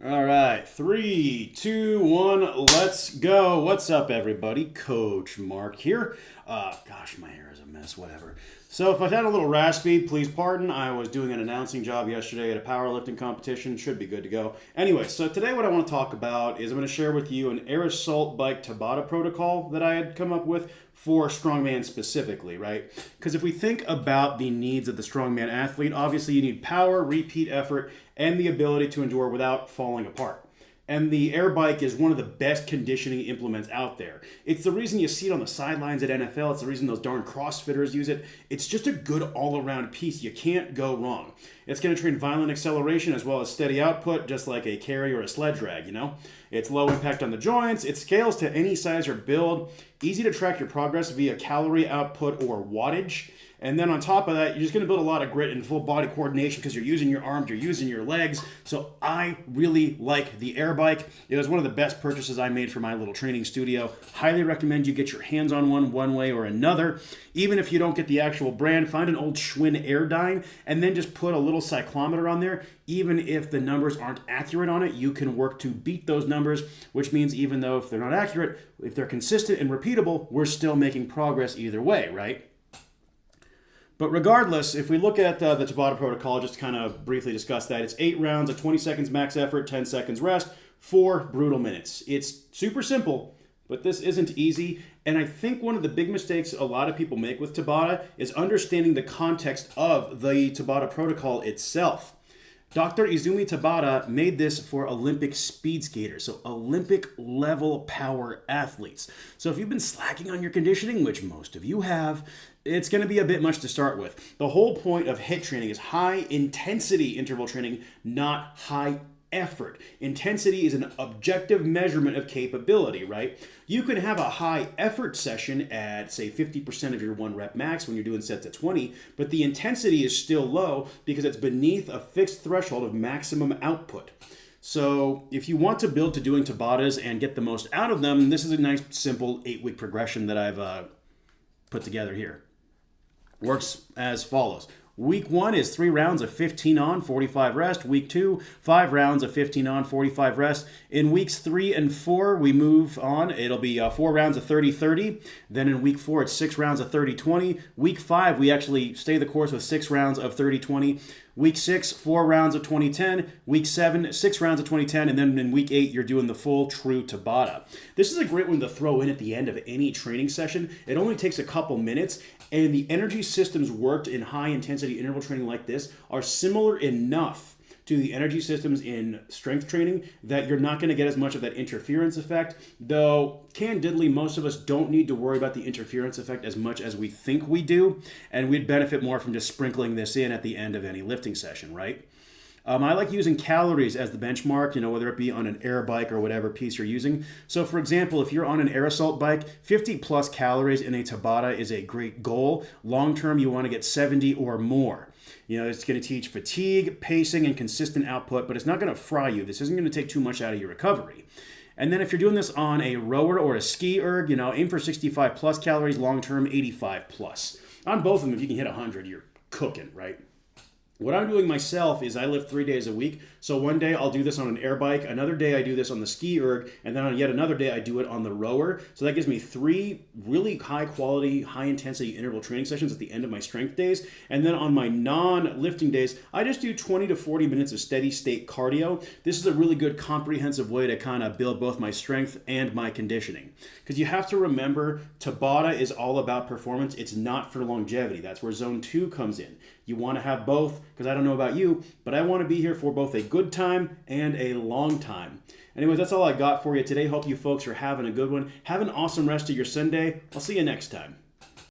All right, 3, 2, 1, let's go. What's up, everybody? Coach Mark here. Gosh, my hair is a mess, whatever. So if I sound a little raspy, please pardon. I was doing an announcing job yesterday at a powerlifting competition. Should be good to go. Anyway, so today what I want to talk about is I'm going to share with you an air assault bike Tabata protocol that I had come up with for strongman specifically, right? Because if we think about the needs of the strongman athlete, obviously you need power, repeat effort, and the ability to endure without falling apart. And the air bike is one of the best conditioning implements out there. It's the reason you see it on the sidelines at NFL. It's the reason those darn CrossFitters use it. It's just a good all-around piece. You can't go wrong. It's going to train violent acceleration as well as steady output, just like a carry or a sled drag, you know? It's low impact on the joints. It scales to any size or build. Easy to track your progress via calorie output or wattage. And then on top of that, you're just going to build a lot of grit and full body coordination because you're using your arms, you're using your legs. So I really like the air bike. It was one of the best purchases I made for my little training studio. Highly recommend you get your hands on one way or another. Even if you don't get the actual brand, find an old Schwinn Airdyne and then just put a little cyclometer on there. Even if the numbers aren't accurate on it, you can work to beat those numbers, which means even though if they're not accurate, if they're consistent and repeatable, we're still making progress either way, right? But regardless, if we look at the Tabata protocol, just to kind of briefly discuss that, it's 8 rounds of 20 seconds max effort, 10 seconds rest, 4 brutal minutes. It's super simple, but this isn't easy. And I think one of the big mistakes a lot of people make with Tabata is understanding the context of the Tabata protocol itself. Dr. Izumi Tabata made this for Olympic speed skaters, so Olympic level power athletes. So if you've been slacking on your conditioning, which most of you have, it's going to be a bit much to start with. The whole point of HIIT training is high intensity interval training, not high effort. Intensity is an objective measurement of capability, right? You can have a high effort session at, say, 50% of your 1 rep max when you're doing sets at 20, but the intensity is still low because it's beneath a fixed threshold of maximum output. So if you want to build to doing Tabatas and get the most out of them, this is a nice, simple 8-week progression that I've put together here. Works as follows. Week 1 is 3 rounds of 15 on, 45 rest. Week 2, 5 rounds of 15 on, 45 rest. In weeks 3 and 4, we move on. It'll be 4 rounds of 30-30. Then in week 4, it's 6 rounds of 30-20. Week 5, we actually stay the course with 6 rounds of 30-20. Week 6, 4 rounds of 20-10. Week 7, 6 rounds of 20-10. And then in week 8, you're doing the full true Tabata. This is a great one to throw in at the end of any training session. It only takes a couple minutes. And the energy systems worked in high-intensity interval training like this are similar enough to the energy systems in strength training that you're not going to get as much of that interference effect, though candidly, most of us don't need to worry about the interference effect as much as we think we do, and we'd benefit more from just sprinkling this in at the end of any lifting session, right? I like using calories as the benchmark, whether it be on an air bike or whatever piece you're using. So for example, if you're on an air assault bike, 50 plus calories in a Tabata is a great goal. Long term, you want to get 70 or more. It's going to teach fatigue, pacing, and consistent output, but it's not going to fry you. This isn't going to take too much out of your recovery. And then if you're doing this on a rower or a ski erg, aim for 65 plus calories, long term 85 plus. On both of them, if you can hit 100, you're cooking, right? What I'm doing myself is I lift 3 days a week. So one day I'll do this on an air bike, another day I do this on the ski erg, and then on yet another day I do it on the rower. So that gives me 3 really high quality, high intensity interval training sessions at the end of my strength days. And then on my non-lifting days, I just do 20 to 40 minutes of steady state cardio. This is a really good comprehensive way to kind of build both my strength and my conditioning. Because you have to remember, Tabata is all about performance. It's not for longevity. That's where zone 2 comes in. You want to have both, because I don't know about you, but I want to be here for both a good time and a long time. Anyways, that's all I got for you today. Hope you folks are having a good one. Have an awesome rest of your Sunday. I'll see you next time.